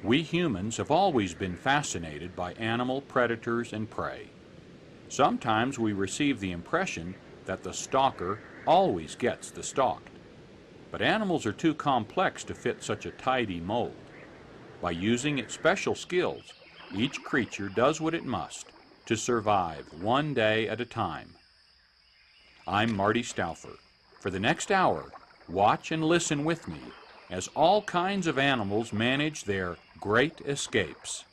We humans have always been fascinated by animal predators and prey. Sometimes we receive the impression that the stalker always gets the stalked. But animals are too complex to fit such a tidy mold. By using its special skills, each creature does what it must to survive one day at a time. I'm Marty Stauffer. For the next hour, watch and listen with me as all kinds of animals manage their great escapes.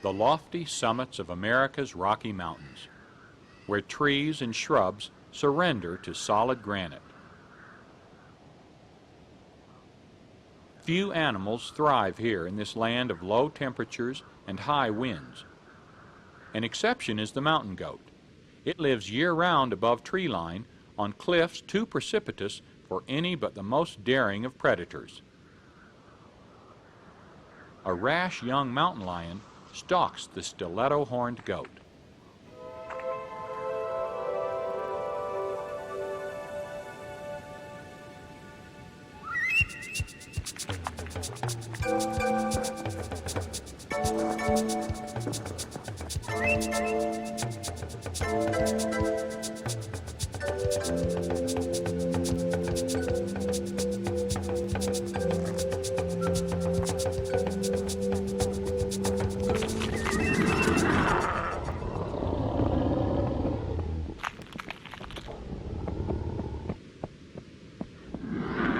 The lofty summits of America's Rocky Mountains, where trees and shrubs surrender to solid granite. Few animals thrive here in this land of low temperatures and high winds. An exception is the mountain goat. It lives year-round above tree line on cliffs too precipitous for any but the most daring of predators. A rash young mountain lion stalks the stiletto-horned goat.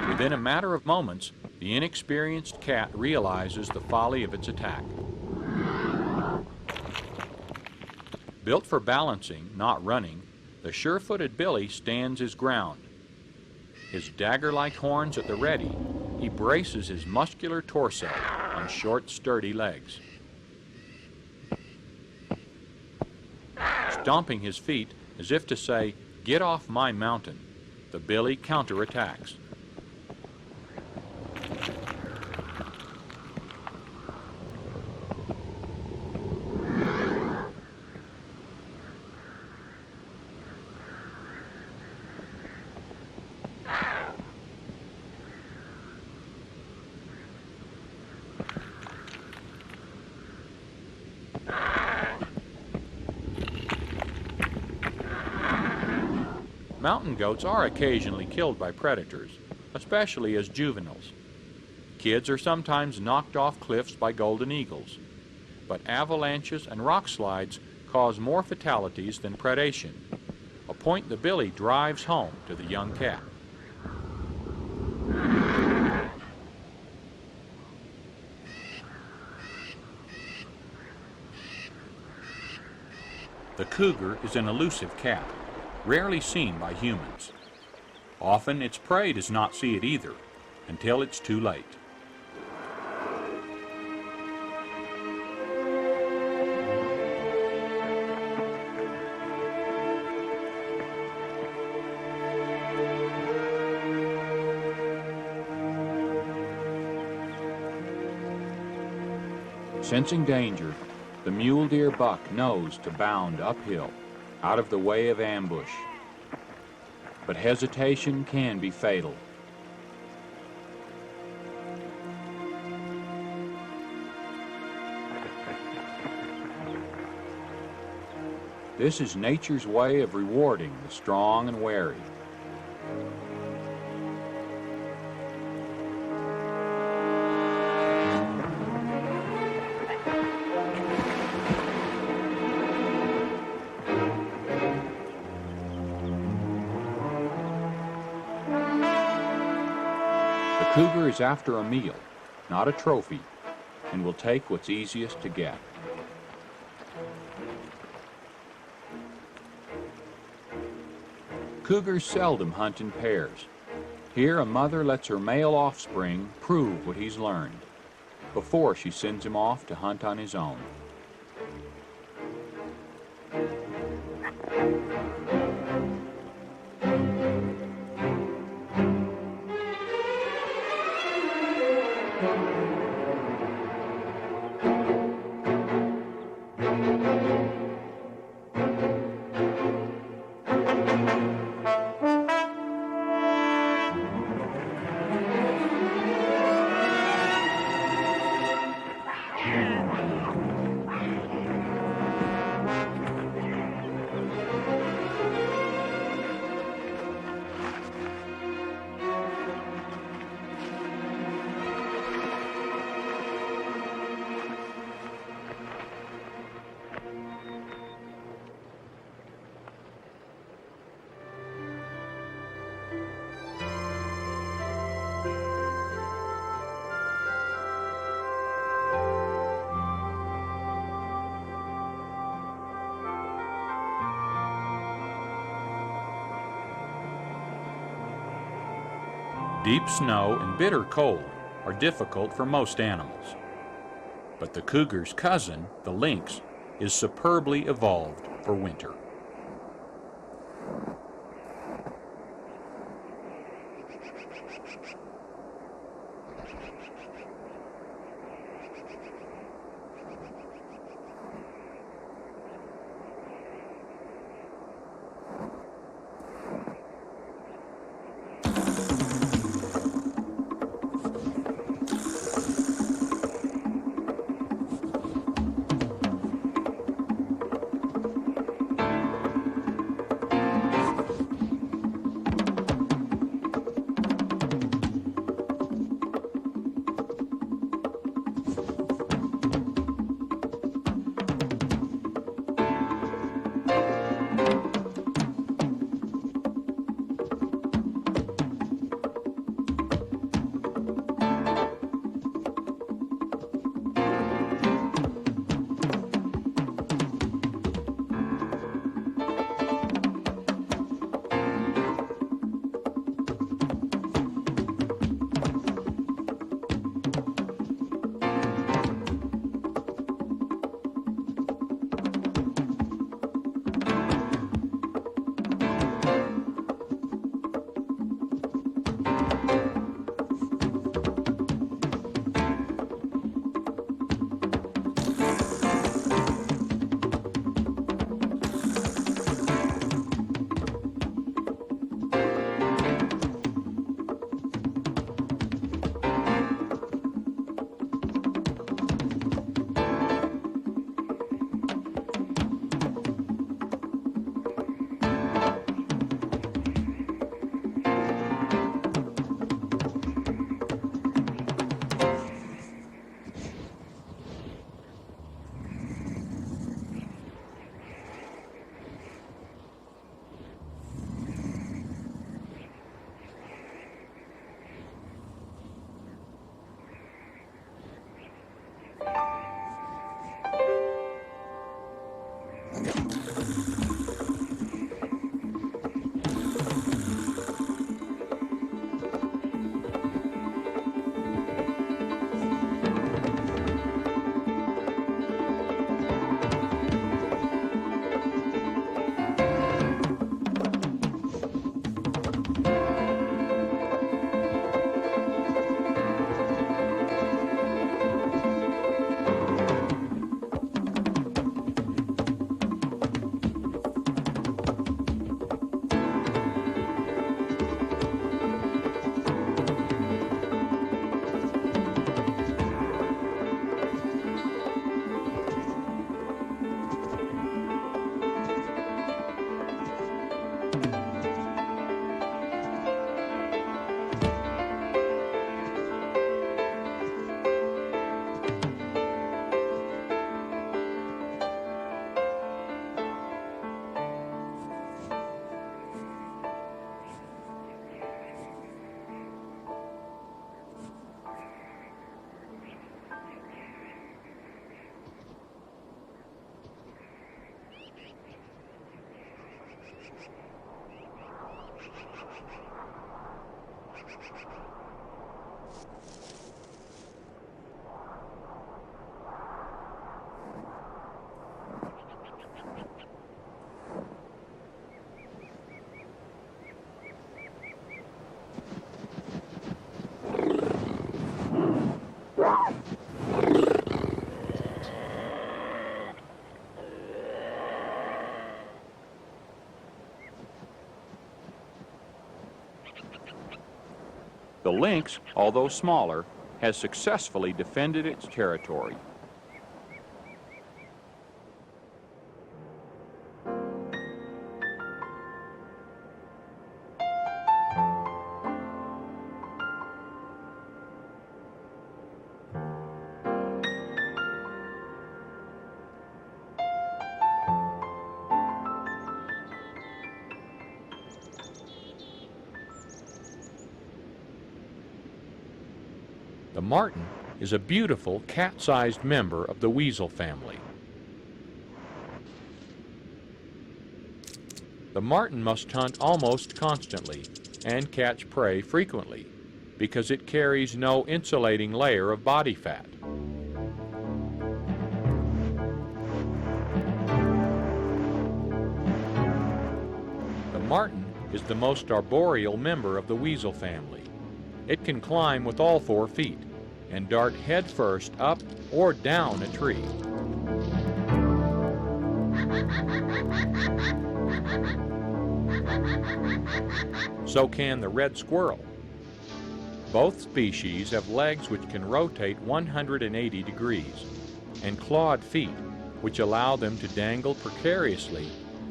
Within a matter of moments, the inexperienced cat realizes the folly of its attack. Built for balancing, not running, the sure-footed Billy stands his ground. His dagger-like horns at the ready, he braces his muscular torso on short, sturdy legs. Stomping his feet as if to say, "Get off my mountain," the Billy counterattacks. Mountain goats are occasionally killed by predators, especially as juveniles. Kids are sometimes knocked off cliffs by golden eagles, but avalanches and rock slides cause more fatalities than predation, a point the Billy drives home to the young cat. The cougar is an elusive cat, rarely seen by humans. Often its prey does not see it either, until it's too late. Sensing danger, the mule deer buck knows to bound uphill, out of the way of ambush. But hesitation can be fatal. This is nature's way of rewarding the strong and wary. The cougar is after a meal, not a trophy, and will take what's easiest to get. Cougars seldom hunt in pairs. Here a mother lets her male offspring prove what he's learned before she sends him off to hunt on his own. Deep snow and bitter cold are difficult for most animals. But the cougar's cousin, the lynx, is superbly evolved for winter. The lynx, although smaller, has successfully defended its territory. The marten is a beautiful cat-sized member of the weasel family. The marten must hunt almost constantly and catch prey frequently because it carries no insulating layer of body fat. The marten is the most arboreal member of the weasel family. It can climb with all 4 feet and dart headfirst up or down a tree. So can the red squirrel. Both species have legs which can rotate 180 degrees and clawed feet which allow them to dangle precariously,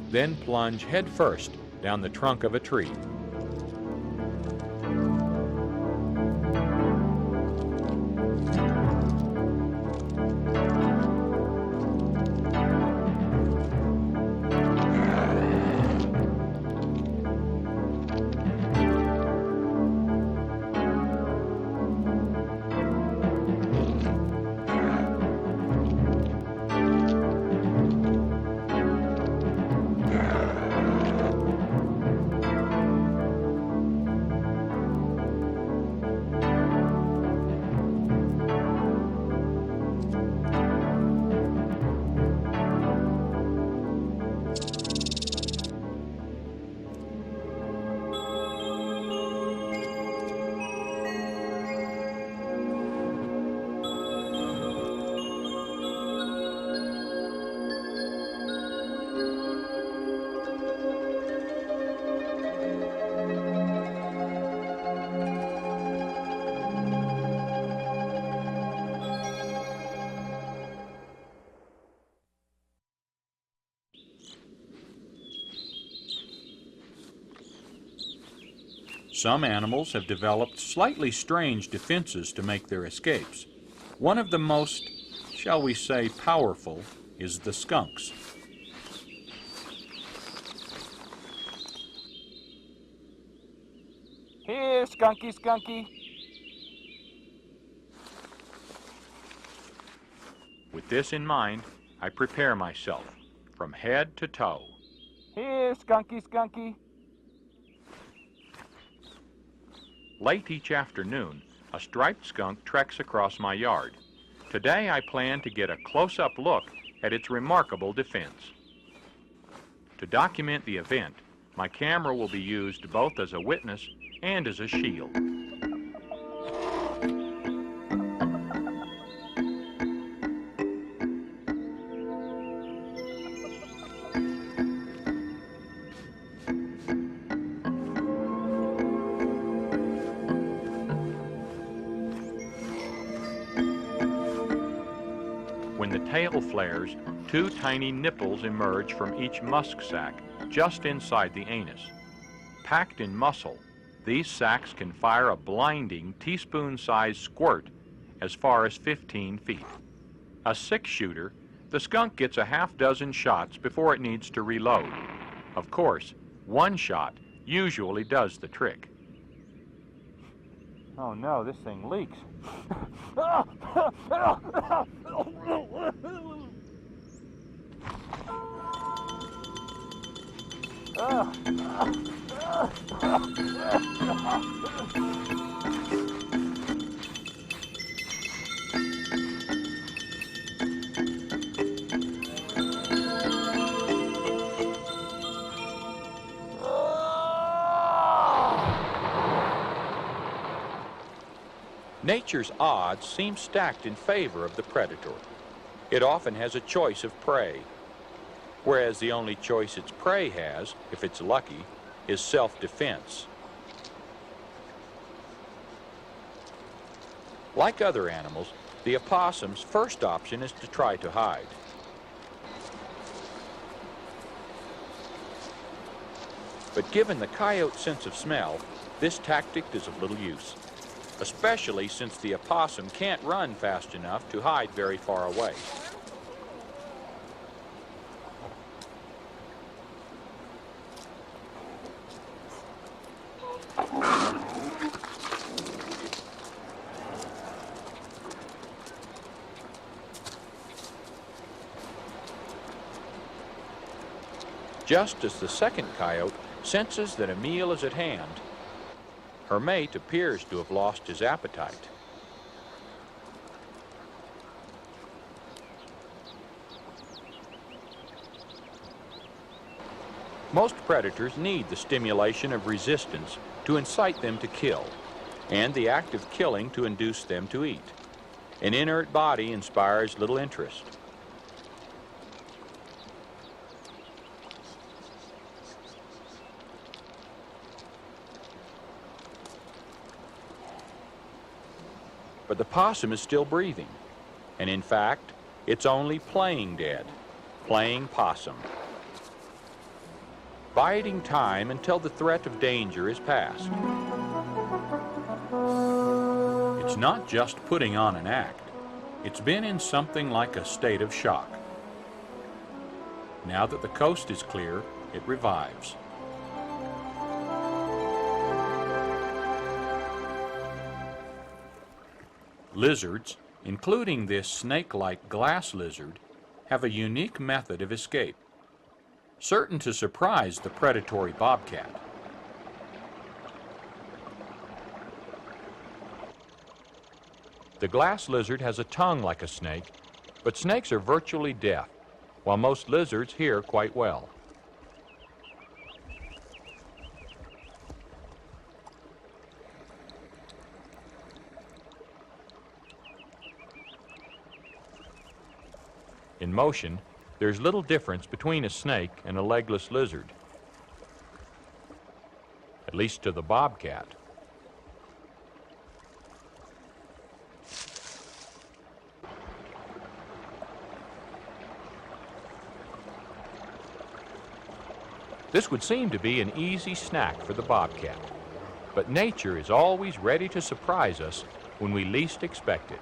then plunge headfirst down the trunk of a tree. Some animals have developed slightly strange defenses to make their escapes. One of the most, shall we say, powerful is the skunks. Here, skunky, skunky. With this in mind, I prepare myself from head to toe. Here, skunky, skunky. Late each afternoon, a striped skunk treks across my yard. Today I plan to get a close-up look at its remarkable defense. To document the event, my camera will be used both as a witness and as a shield. When the tail flares, 2 tiny nipples emerge from each musk sac just inside the anus. Packed in muscle, these sacs can fire a blinding teaspoon-sized squirt as far as 15 feet. A 6-shooter, the skunk gets a half-dozen shots before it needs to reload. Of course, 1 shot usually does the trick. Oh no, this thing leaks. Nature's odds seem stacked in favor of the predator. It often has a choice of prey, whereas the only choice its prey has, if it's lucky, is self-defense. Like other animals, the opossum's first option is to try to hide. But given the coyote's sense of smell, this tactic is of little use, especially since the opossum can't run fast enough to hide very far away. Just as the second coyote senses that a meal is at hand, her mate appears to have lost his appetite. Most predators need the stimulation of resistance to incite them to kill, and the act of killing to induce them to eat. An inert body inspires little interest. But the possum is still breathing, and in fact, it's only playing dead, playing possum, biding time until the threat of danger is past. It's not just putting on an act. It's been in something like a state of shock. Now that the coast is clear, it revives. Lizards, including this snake-like glass lizard, have a unique method of escape, certain to surprise the predatory bobcat. The glass lizard has a tongue like a snake, but snakes are virtually deaf, while most lizards hear quite well. In motion, there's little difference between a snake and a legless lizard, at least to the bobcat. This would seem to be an easy snack for the bobcat, but nature is always ready to surprise us when we least expect it.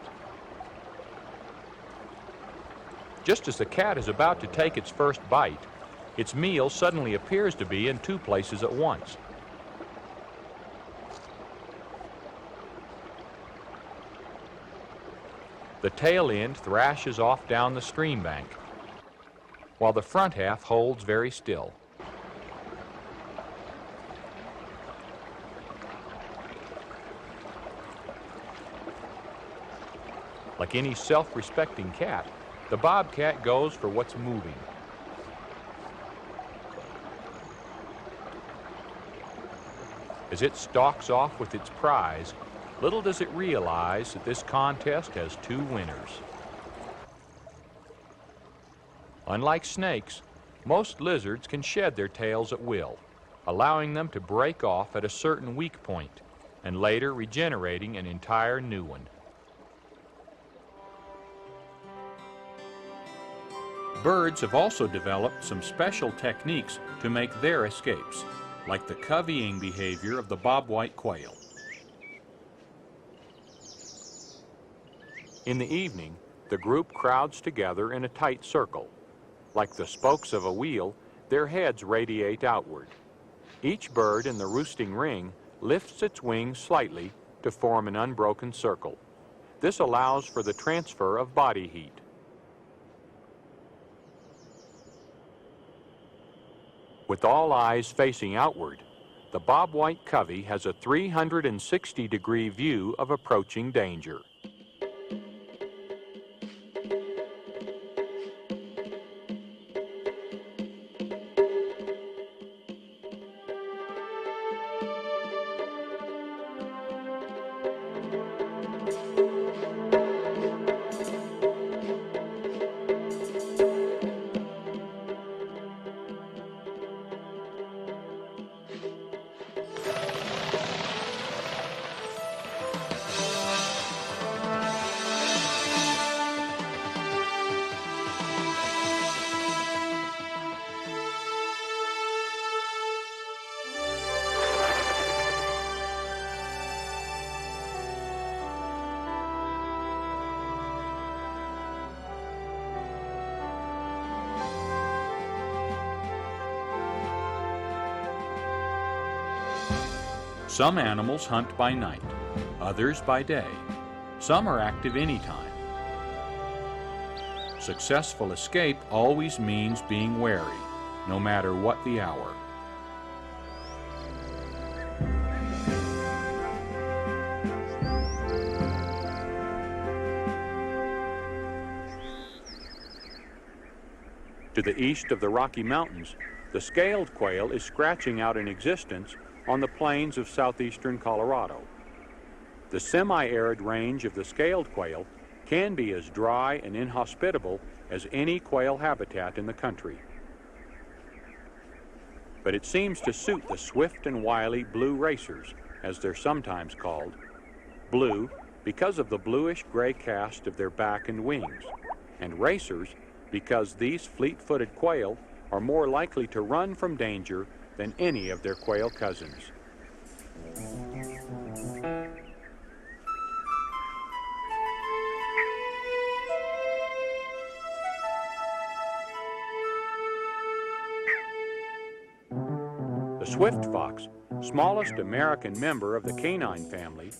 Just as the cat is about to take its first bite, its meal suddenly appears to be in two places at once. The tail end thrashes off down the stream bank, while the front half holds very still. Like any self-respecting cat, the bobcat goes for what's moving. As it stalks off with its prize, little does it realize that this contest has two winners. Unlike snakes, most lizards can shed their tails at will, allowing them to break off at a certain weak point, and later regenerating an entire new one. Birds have also developed some special techniques to make their escapes, like the covying behavior of the bobwhite quail. In the evening, the group crowds together in a tight circle. Like the spokes of a wheel, their heads radiate outward. Each bird in the roosting ring lifts its wings slightly to form an unbroken circle. This allows for the transfer of body heat. With all eyes facing outward, the bobwhite covey has a 360-degree view of approaching danger. Some animals hunt by night, others by day. Some are active anytime. Successful escape always means being wary, no matter what the hour. To the east of the Rocky Mountains, the scaled quail is scratching out an existence on the plains of southeastern Colorado. The semi-arid range of the scaled quail can be as dry and inhospitable as any quail habitat in the country. But it seems to suit the swift and wily blue racers, as they're sometimes called. Blue because of the bluish-gray cast of their back and wings, and racers because these fleet-footed quail are more likely to run from danger than any of their quail cousins. The swift fox, smallest American member of the canine family,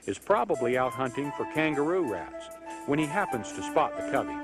is probably out hunting for kangaroo rats when he happens to spot the covey.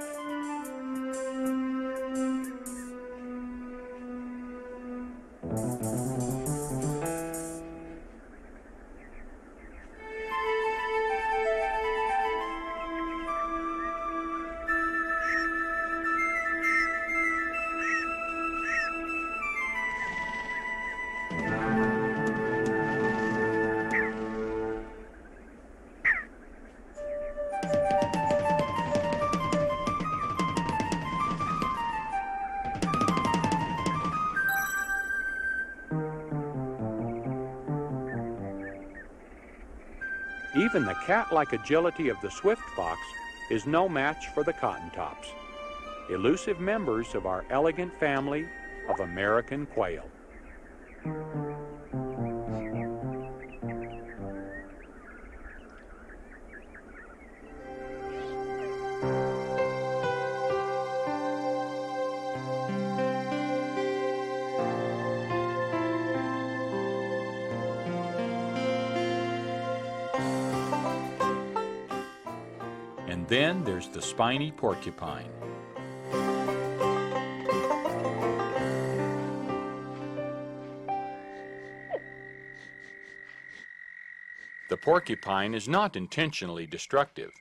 Even the cat-like agility of the swift fox is no match for the cottontops, elusive members of our elegant family of American quail. And then there's the spiny porcupine. The porcupine is not intentionally destructive.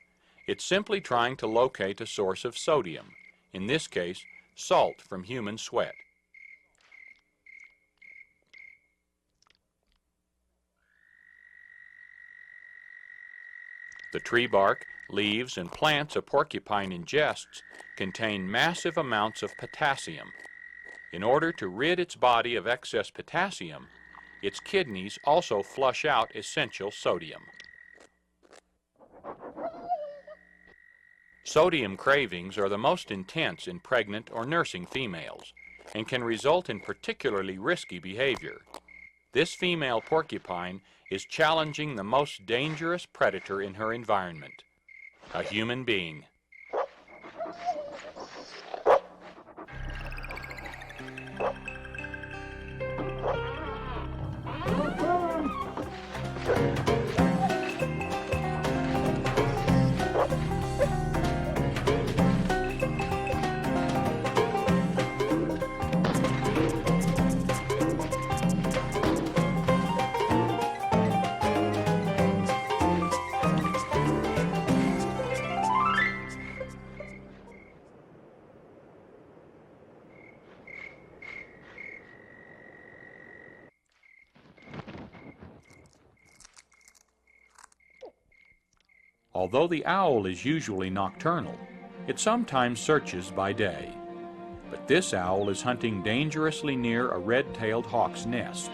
It's simply trying to locate a source of sodium, in this case, salt from human sweat. The tree bark, leaves, and plants a porcupine ingests contain massive amounts of potassium. In order to rid its body of excess potassium, its kidneys also flush out essential sodium. Sodium cravings are the most intense in pregnant or nursing females and can result in particularly risky behavior. This female porcupine is challenging the most dangerous predator in her environment, a human being. Although the owl is usually nocturnal, it sometimes searches by day. But this owl is hunting dangerously near a red-tailed hawk's nest.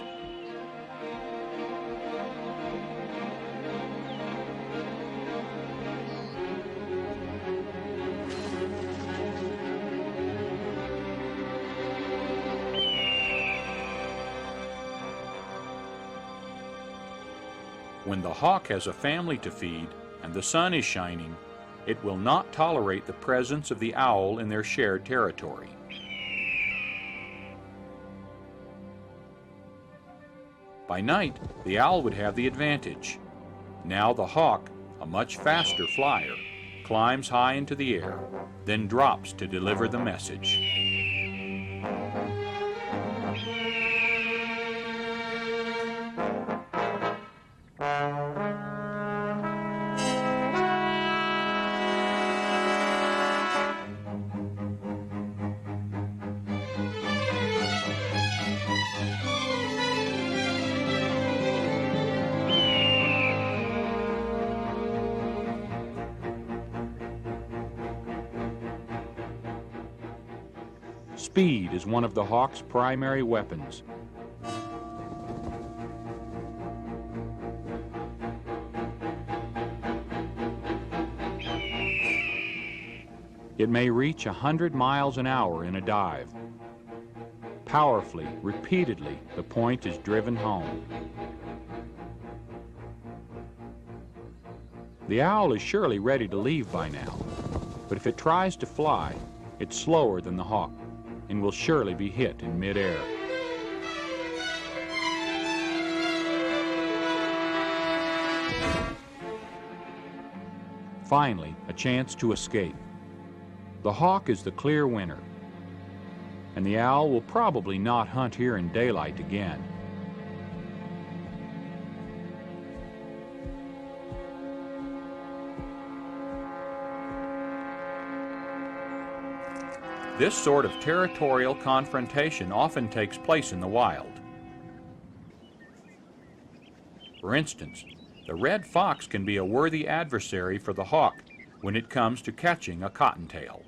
When the hawk has a family to feed and the sun is shining, it will not tolerate the presence of the owl in their shared territory. By night, the owl would have the advantage. Now the hawk, a much faster flyer, climbs high into the air, then drops to deliver the message. Speed is one of the hawk's primary weapons. It may reach 100 miles an hour in a dive. Powerfully, repeatedly, the point is driven home. The owl is surely ready to leave by now, but if it tries to fly, it's slower than the hawk and will surely be hit in midair. Finally, a chance to escape. The hawk is the clear winner, and the owl will probably not hunt here in daylight again. This sort of territorial confrontation often takes place in the wild. For instance, the red fox can be a worthy adversary for the hawk when it comes to catching a cottontail.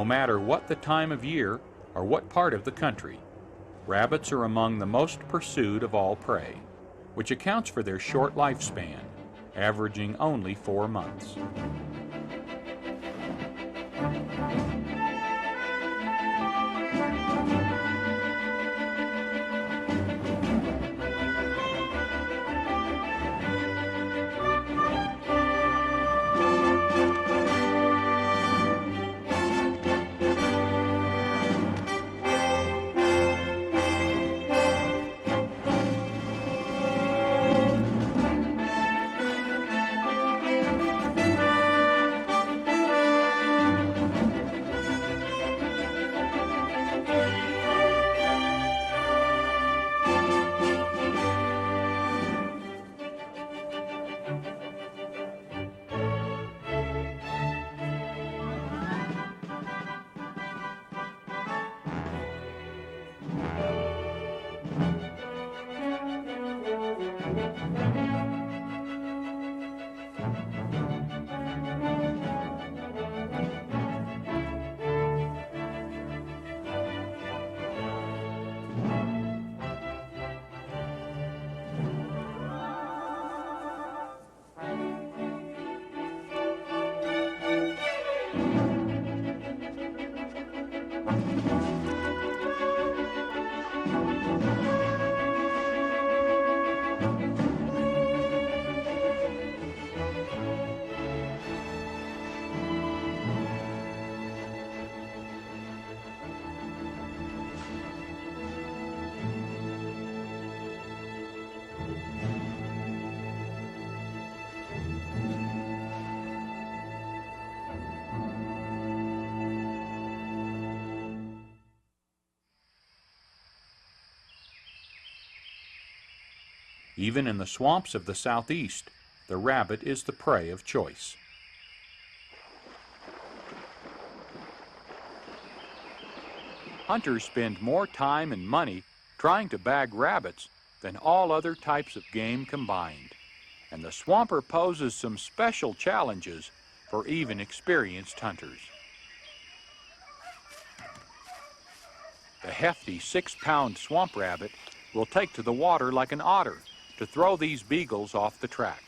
No matter what the time of year or what part of the country, rabbits are among the most pursued of all prey, which accounts for their short lifespan, averaging only 4 months. Even in the swamps of the southeast, the rabbit is the prey of choice. Hunters spend more time and money trying to bag rabbits than all other types of game combined, and the swamper poses some special challenges for even experienced hunters. The hefty 6-pound swamp rabbit will take to the water like an otter to throw these beagles off the track.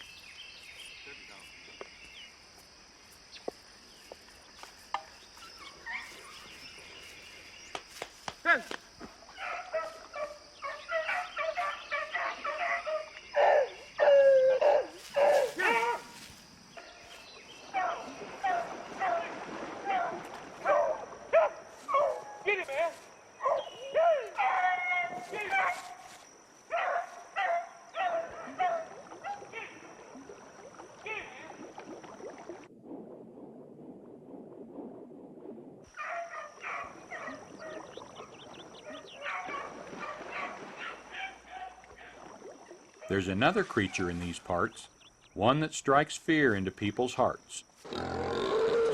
There's another creature in these parts, one that strikes fear into people's hearts.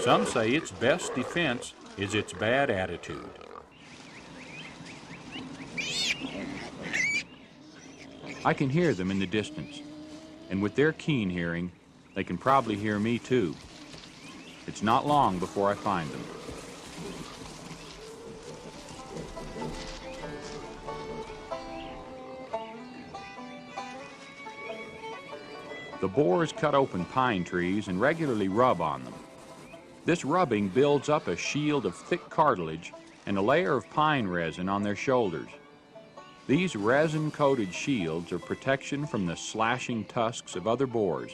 Some say its best defense is its bad attitude. I can hear them in the distance, and with their keen hearing, they can probably hear me too. It's not long before I find them. The boars cut open pine trees and regularly rub on them. This rubbing builds up a shield of thick cartilage and a layer of pine resin on their shoulders. These resin-coated shields are protection from the slashing tusks of other boars.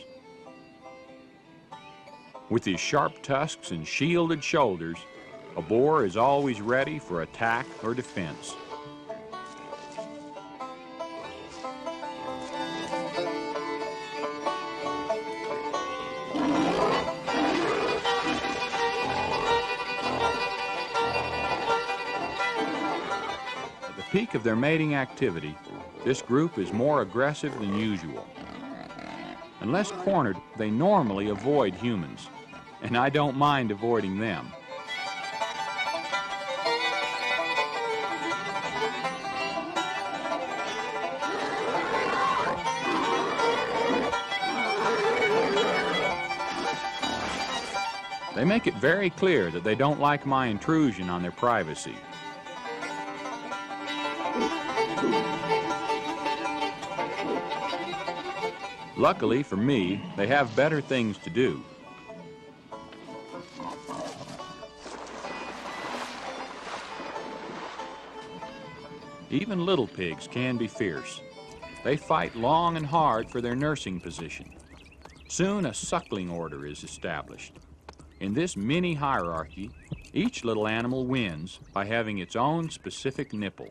With his sharp tusks and shielded shoulders, a boar is always ready for attack or defense. Peak of their mating activity, this group is more aggressive than usual. Unless cornered, they normally avoid humans, and I don't mind avoiding them. They make it very clear that they don't like my intrusion on their privacy. Luckily for me, they have better things to do. Even little pigs can be fierce. They fight long and hard for their nursing position. Soon a suckling order is established. In this mini hierarchy, each little animal wins by having its own specific nipple.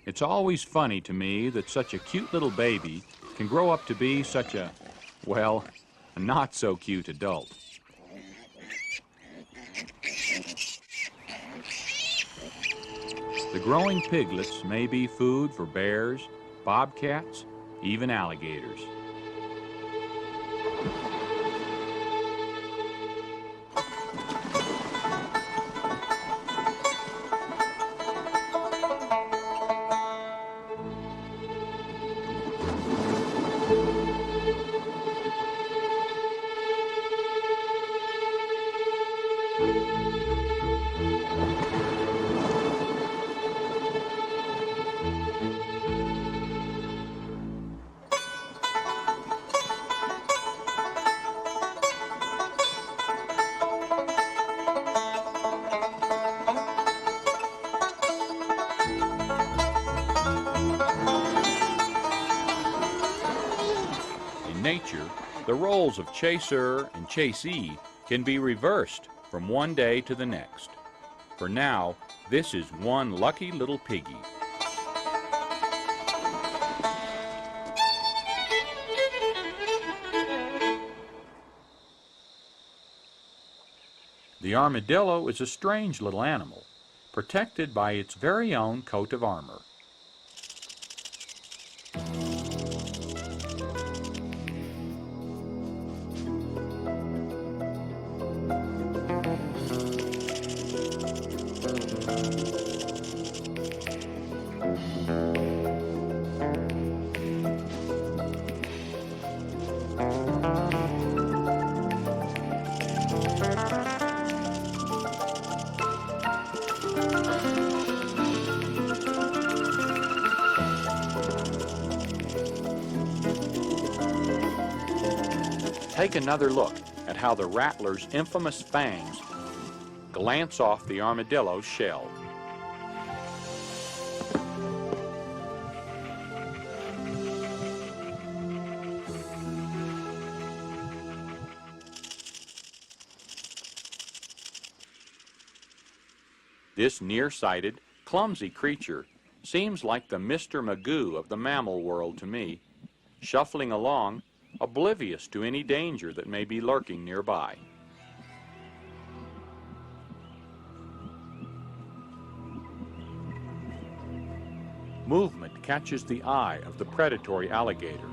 It's always funny to me that such a cute little baby can grow up to be such a, well, a not so cute adult. The growing piglets may be food for bears, bobcats, even alligators. In nature, the roles of chaser and chasee can be reversed from one day to the next. For now, this is one lucky little piggy. The armadillo is a strange little animal, protected by its very own coat of armor. Take another look at how the rattler's infamous fangs glance off the armadillo's shell. This nearsighted, clumsy creature seems like the Mr. Magoo of the mammal world to me, shuffling along, oblivious to any danger that may be lurking nearby. Movement catches the eye of the predatory alligator.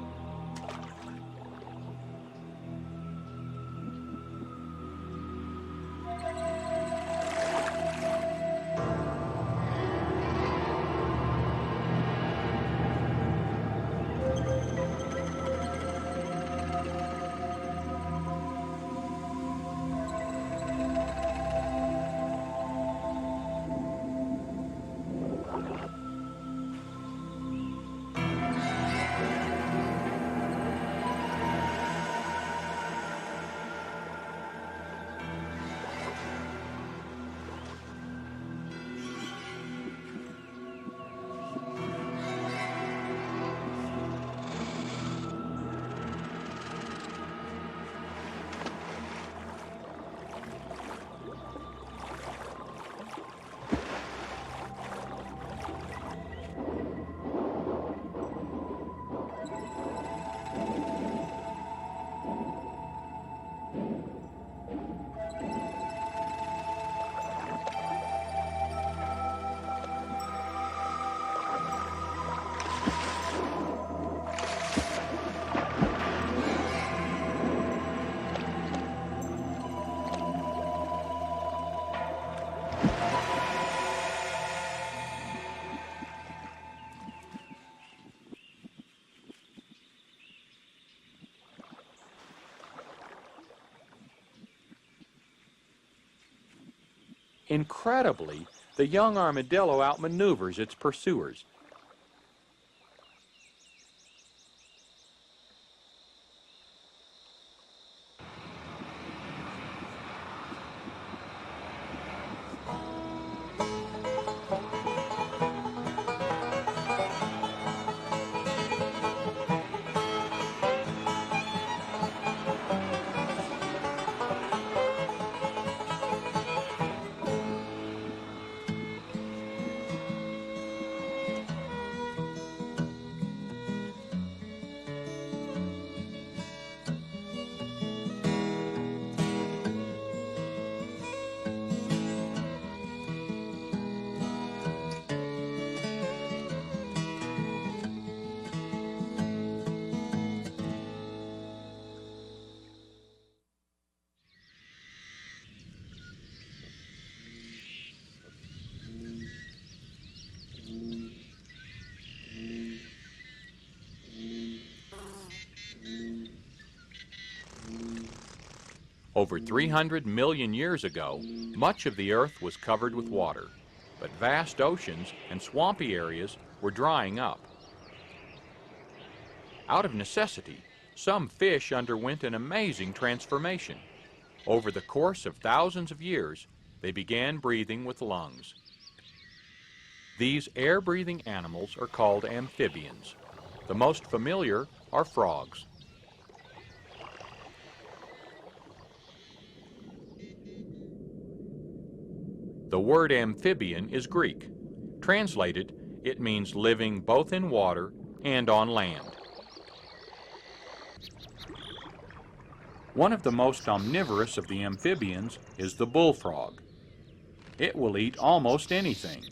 Incredibly, the young armadillo outmaneuvers its pursuers. Over 300 million years ago, much of the Earth was covered with water, but vast oceans and swampy areas were drying up. Out of necessity, some fish underwent an amazing transformation. Over the course of thousands of years, they began breathing with lungs. These air-breathing animals are called amphibians. The most familiar are frogs. The word amphibian is Greek. Translated, it means living both in water and on land. One of the most omnivorous of the amphibians is the bullfrog. It will eat almost anything.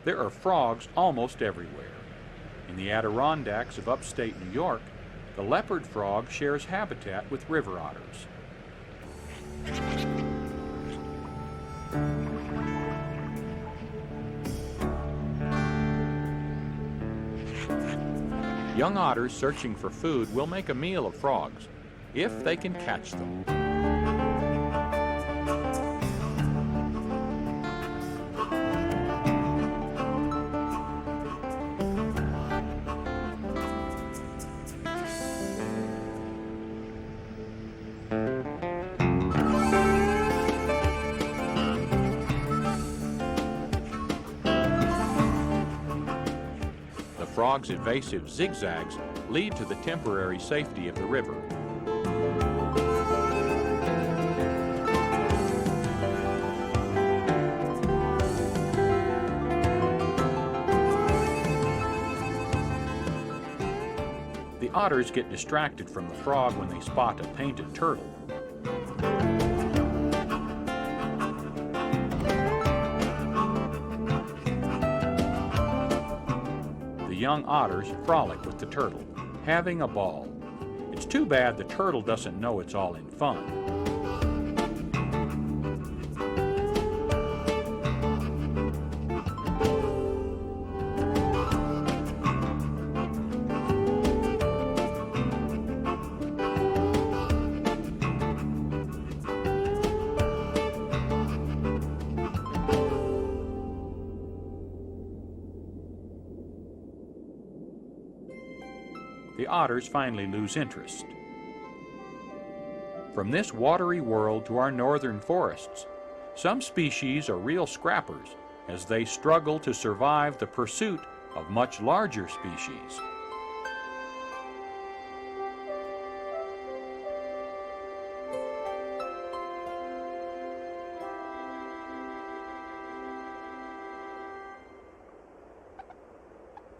There are frogs almost everywhere. In the Adirondacks of upstate New York, the leopard frog shares habitat with river otters. Young otters searching for food will make a meal of frogs, if they can catch them. The frog's evasive zigzags lead to the temporary safety of the river. The otters get distracted from the frog when they spot a painted turtle. The young otters frolic with the turtle, having a ball. It's too bad the turtle doesn't know it's all in fun. The otters finally lose interest. From this watery world to our northern forests, some species are real scrappers as they struggle to survive the pursuit of much larger species.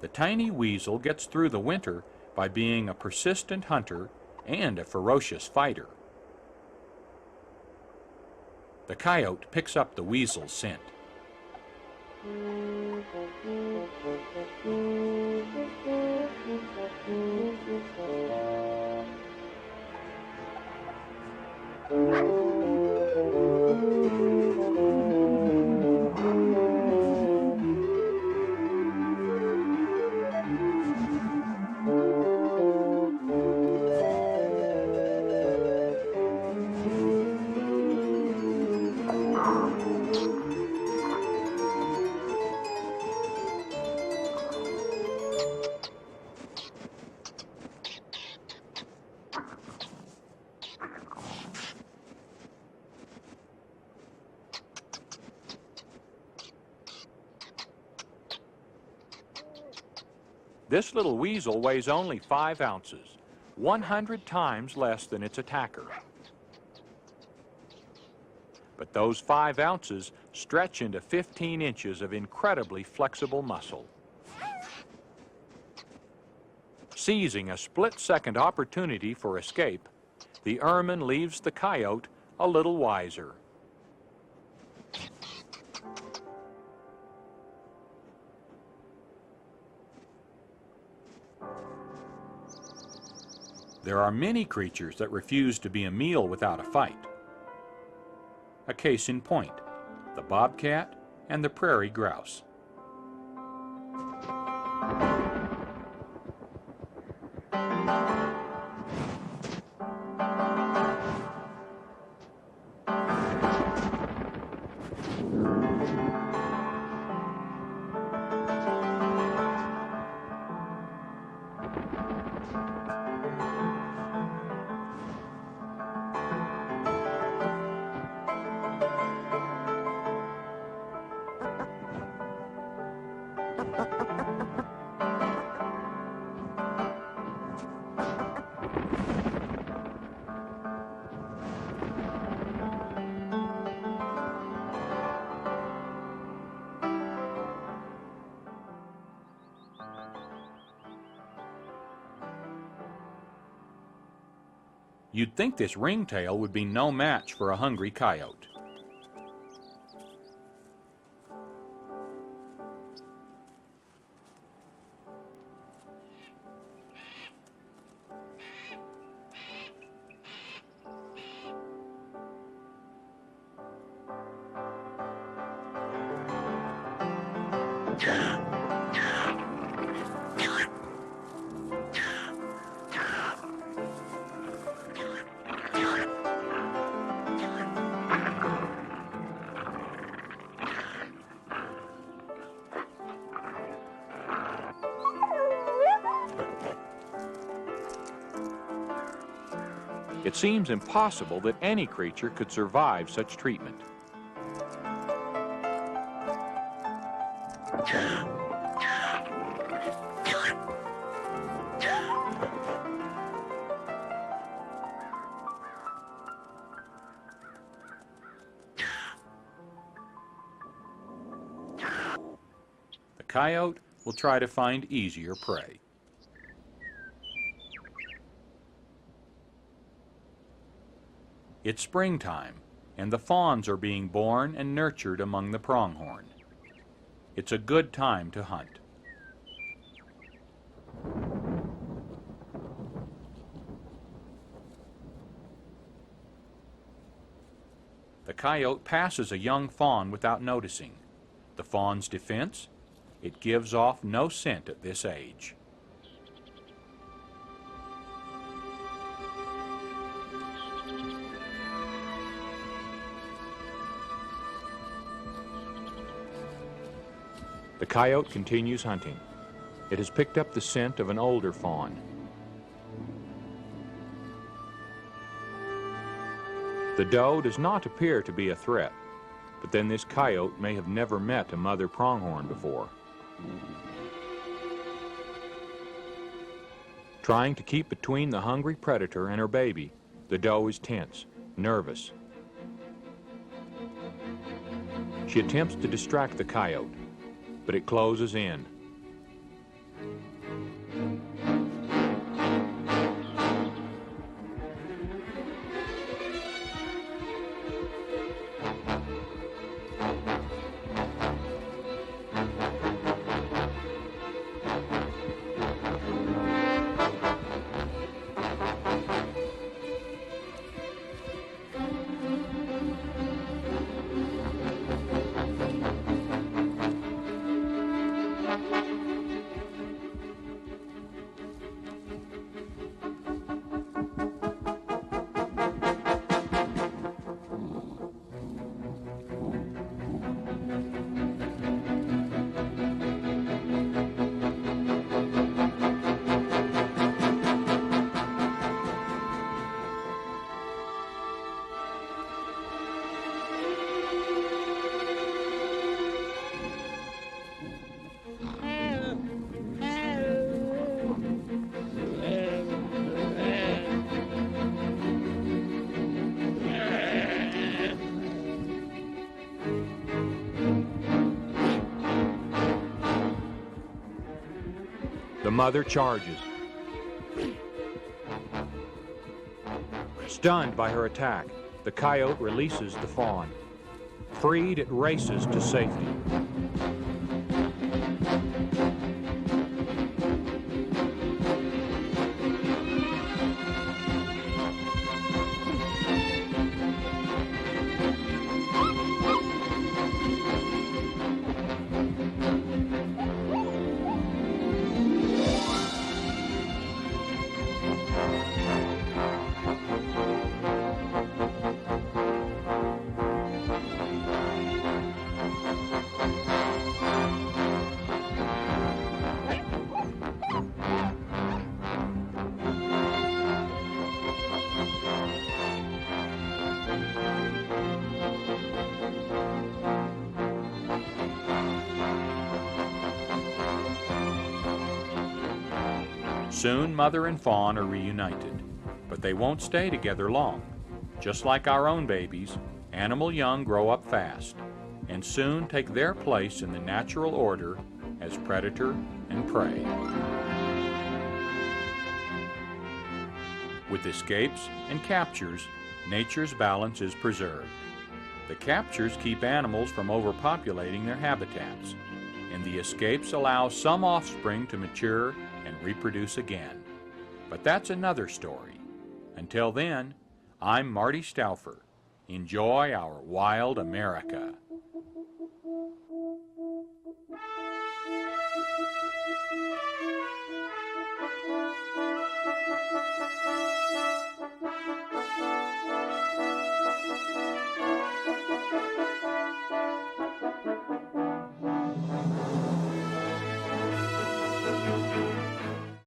The tiny weasel gets through the winter by being a persistent hunter and a ferocious fighter. The coyote picks up the weasel's scent. This little weasel weighs only 5 ounces, 100 times less than its attacker. But those 5 ounces stretch into 15 inches of incredibly flexible muscle. Seizing a split-second opportunity for escape, the ermine leaves the coyote a little wiser. There are many creatures that refuse to be a meal without a fight. A case in point, the bobcat and the prairie grouse. You'd think this ringtail would be no match for a hungry coyote. It seems impossible that any creature could survive such treatment. The coyote will try to find easier prey. It's springtime, and the fawns are being born and nurtured among the pronghorn. It's a good time to hunt. The coyote passes a young fawn without noticing. The fawn's defense? It gives off no scent at this age. The coyote continues hunting. It has picked up the scent of an older fawn. The doe does not appear to be a threat, but then this coyote may have never met a mother pronghorn before. Trying to keep between the hungry predator and her baby, the doe is tense, nervous. She attempts to distract the coyote, but it closes in. The mother charges. Stunned by her attack, the coyote releases the fawn. Freed, it races to safety. Soon mother and fawn are reunited, but they won't stay together long. Just like our own babies, animal young grow up fast and soon take their place in the natural order as predator and prey. With escapes and captures, nature's balance is preserved. The captures keep animals from overpopulating their habitats, and the escapes allow some offspring to mature and reproduce again. But that's another story. Until then, I'm Marty Stauffer. Enjoy our wild America.